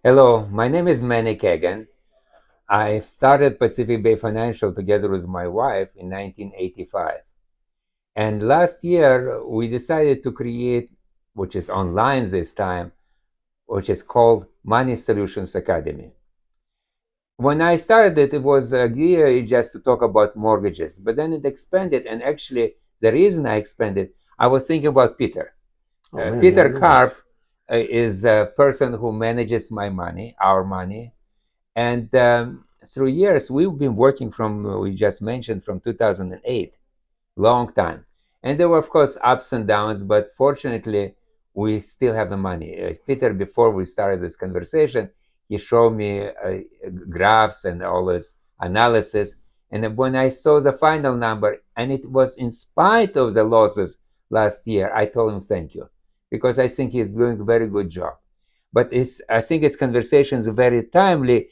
Hello, my name is Manny Kagan. I started Pacific Bay Financial together with my wife in 1985. And last year, we decided to create, which is online this time, which is called Money Solutions Academy. When I started it, it was a year just to talk about mortgages, but then it expanded. And actually, the reason I expanded, I was thinking about Peter. Oh man, Peter very Karp nice. is a person who manages my money, our money. And through years, we've been working from, we just mentioned, from 2008, long time. And there were, of course, ups and downs, but fortunately, we still have the money. Peter, before we started this conversation, he showed me graphs and all this analysis. And then when I saw the final number, and it was in spite of the losses last year, I told him thank you, because I think he's doing a very good job. But I think his conversation is very timely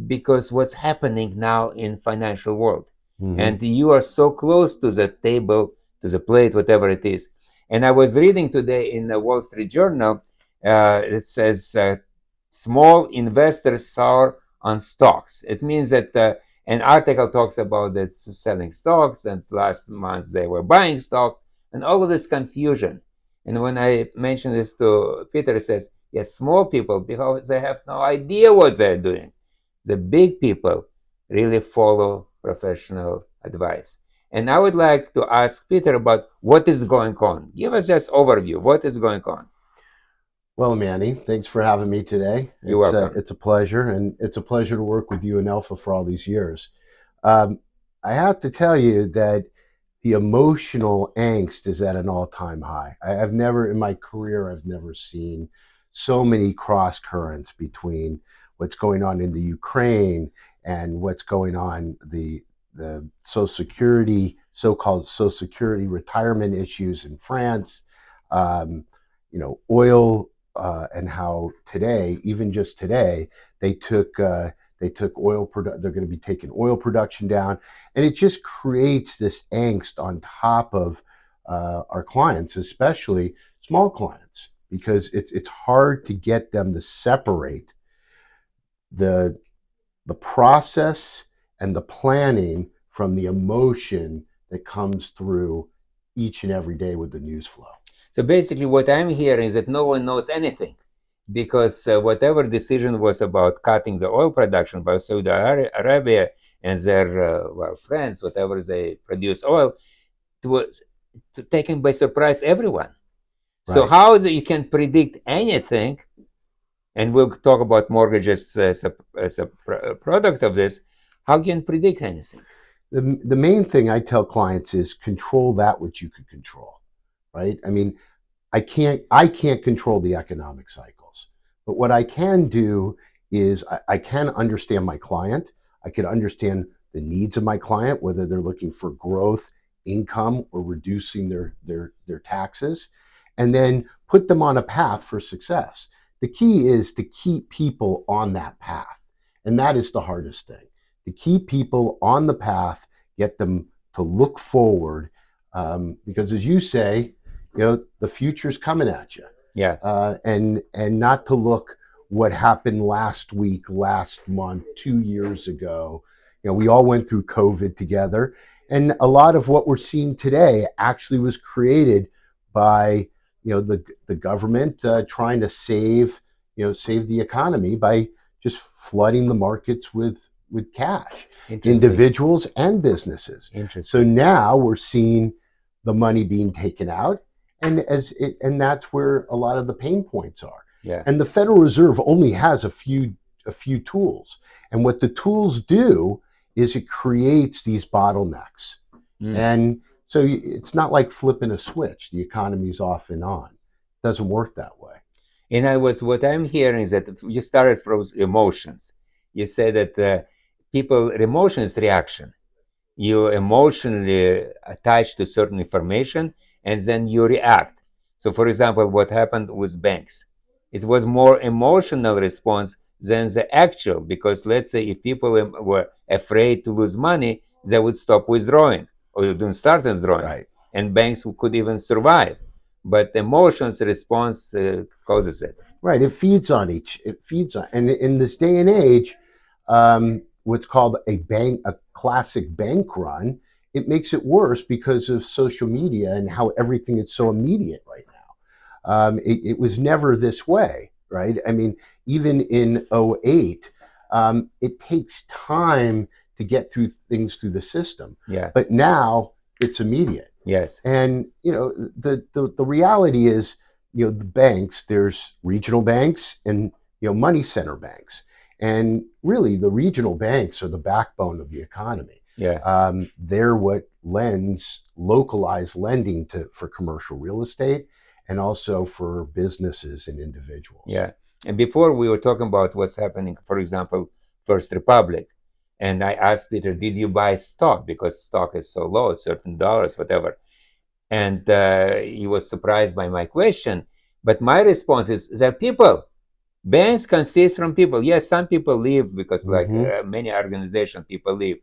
because what's happening now in financial world, Hmm. and you are so close to the table, to the plate, whatever it is. And I was reading today in the Wall Street Journal, it says small investors soar on stocks. It means that an article talks about that selling stocks, and last month they were buying stock, and all of this confusion. And when I mentioned this to Peter, he says, yes, small people, because they have no idea what they're doing. The big people really follow professional advice. And I would like to ask Peter about what is going on. Give us just overview. What is going on? Well, Manny, thanks for having me today. You're It's welcome. it's a pleasure, and it's a pleasure to work with you and Alpha for all these years. Um, I have to tell you that the emotional angst is at an all-time high. I've never, in my career, I've never seen so many cross currents between what's going on in the Ukraine and what's going on the Social Security, so-called Social Security retirement issues in France. Um, oil and how today, even just today, they took they took they're going to be taking oil production down, and it just creates this angst on top of our clients, especially small clients, because it's hard to get them to separate the the process and the planning from the emotion that comes through each and every day with the news flow. So basically, what I'm hearing is that no one knows anything, because whatever decision was about cutting the oil production by Saudi Arabia and their friends, whatever they produce oil, it was taken by surprise everyone. So Right. how is it you can predict anything? And we'll talk about mortgages as a product of this. How can you predict anything? The main thing I tell clients is control that which you can control, right? I mean, I can't control the economic cycles, but what I can do is I can understand my client. I can understand the needs of my client, whether they're looking for growth, income, or reducing their taxes, and then put them on a path for success. The key is to keep people on that path, and that is the hardest thing. To keep people on the path, get them to look forward, because as you say, the future's coming at you, Yeah. and not to look what happened last week, last month, 2 years ago. We all went through COVID together, and a lot of what we're seeing today actually was created by the government trying to save the economy by just flooding the markets with cash, Interesting. individuals and businesses. So Interesting. now we're seeing the money being taken out, and that's where a lot of the pain points are. Yeah. And the Federal Reserve only has a few tools, and what the tools do is it creates these bottlenecks. Mm. And so it's not like flipping a switch. The economy's off and on. It doesn't work that way. In other words, what I'm hearing is that you started from emotions. You said that people, emotions reaction. You emotionally attach to certain information, and then you react. So, for example, what happened with banks, it was more emotional response than the actual, because let's say if people were afraid to lose money, they would stop withdrawing or don't start withdrawing, Right. and banks could even survive. But emotions response causes it. Right. It feeds on, and in this day and age, what's called a classic bank run, it makes it worse because of social media and how everything is so immediate right now. It was never this way, right? I mean, even in '08, it takes time to get through things through the system, Yeah. but now it's immediate. Yes. And the reality is, the banks, there's regional banks and money center banks, and really the regional banks are the backbone of the economy. Yeah. They're what lends localized lending to for commercial real estate and also for businesses and individuals. Yeah. And before we were talking about what's happening, for example, First Republic. And I asked Peter, did you buy stock? Because stock is so low, certain dollars, whatever. And he was surprised by my question. But my response is that people, banks consist from people. Yes, some people leave because, like Hmm. many organizations, people leave.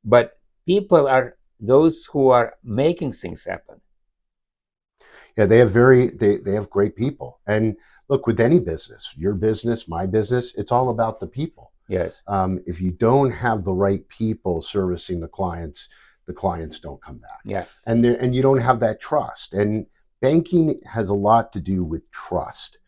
But people are those who are making things happen. Yeah, they have great people. And look, with any business, your business, my business, it's all about the people. Yes. If you don't have the right people servicing the clients don't come back, Yeah. and you don't have that trust. And banking has a lot to do with trust.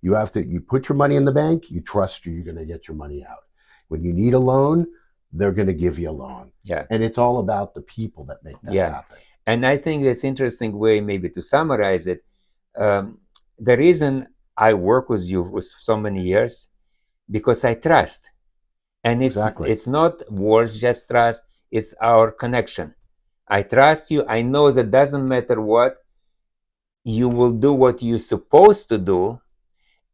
You put your money in the bank, you trust you're going to get your money out. When you need a loan, they're going to give you a loan, Yeah. and it's all about the people that make that Yeah. happen. And I think it's interesting way maybe to summarize it. Um, the reason I work with you for so many years because I trust, and Exactly. it's not words, just trust. It's our connection. I trust you. I know that doesn't matter what, you will do what you're supposed to do,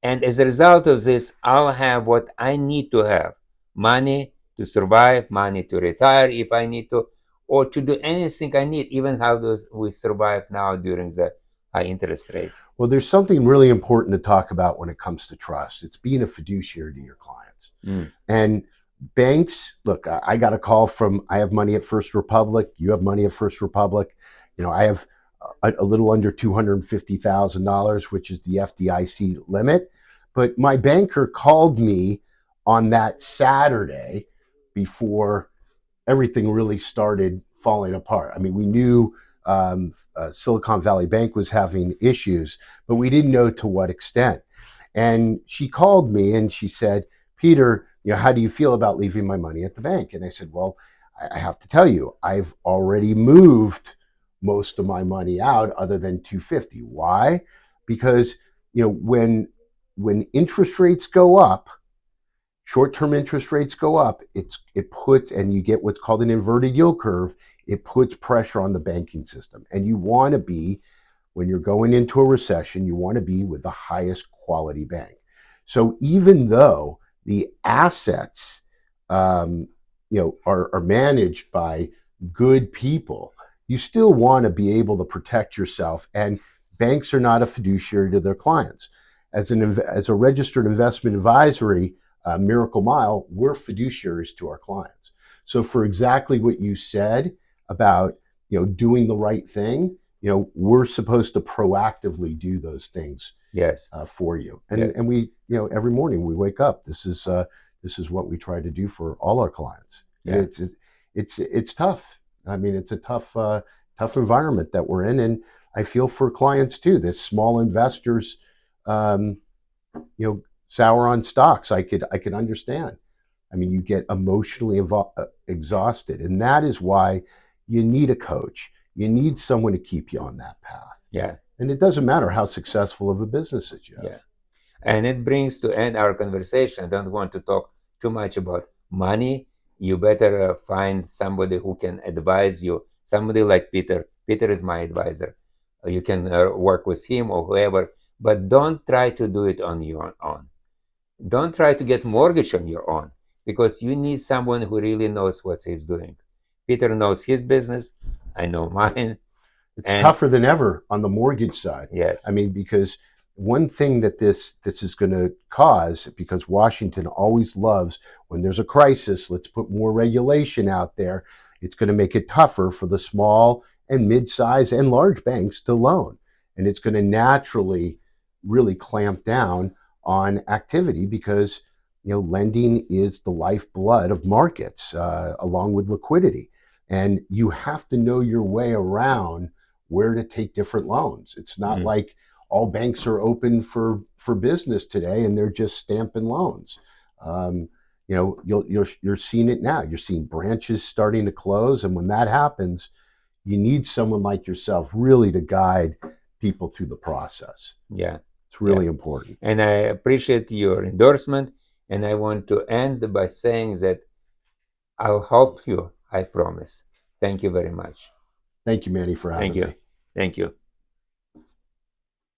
and as a result of this, I'll have what I need to have: money to survive, money to retire if I need to, or to do anything I need, even how we survive now during the high interest rates. Well, there's something really important to talk about when it comes to trust. It's being a fiduciary to your clients. Mm. And banks, look, I got a call from, I have money at First Republic. You have money at First Republic. I have a little under $250,000, which is the FDIC limit. But my banker called me on that Saturday before everything really started falling apart. I mean, we knew Silicon Valley Bank was having issues, but we didn't know to what extent. And she called me and she said, Peter, how do you feel about leaving my money at the bank? And I said, well, I have to tell you, I've already moved most of my money out other than 250. Why? Because when interest rates go up, short-term interest rates go up, and you get what's called an inverted yield curve. It puts pressure on the banking system, and you want to be, when you're going into a recession, you want to be with the highest quality bank. So even though the assets, are managed by good people, you still want to be able to protect yourself. And banks are not a fiduciary to their clients. As a registered investment advisory, Miracle Mile, we're fiduciaries to our clients. So for exactly what you said about doing the right thing, we're supposed to proactively do those things Yes. for you. And Yes. and we every morning we wake up. This is what we try to do for all our clients. And Yeah. it's tough. I mean, it's a tough environment that we're in, and I feel for clients too. The small investors, um, sour on stocks. I could understand. I mean, you get emotionally exhausted, and that is why you need a coach. You need someone to keep you on that path. Yeah. And it doesn't matter how successful of a business that you have. Yeah. And it brings to end our conversation. I don't want to talk too much about money. You better find somebody who can advise you. Somebody like Peter. Peter is my advisor. You can work with him or whoever, but don't try to do it on your own. Don't try to get mortgage on your own, because you need someone who really knows what he's doing. Peter knows his business. I know mine. It's And tougher than ever on the mortgage side. yes. I mean, because one thing that this is going to cause, because Washington always loves, when there's a crisis, let's put more regulation out there. It's going to make it tougher for the small and mid-size and large banks to loan, and it's going to naturally really clamp down on activity, because lending is the lifeblood of markets, along with liquidity, and you have to know your way around where to take different loans. It's not Mm. like all banks are open for business today and they're just stamping loans. Um, you're seeing it now. You're seeing branches starting to close, and when that happens, you need someone like yourself really to guide people through the process. Yeah, It's yeah. really important. And I appreciate your endorsement. And I want to end by saying that I'll help you, I promise. Thank you very much. Thank you, Manny, for Thank having you. me. Thank you.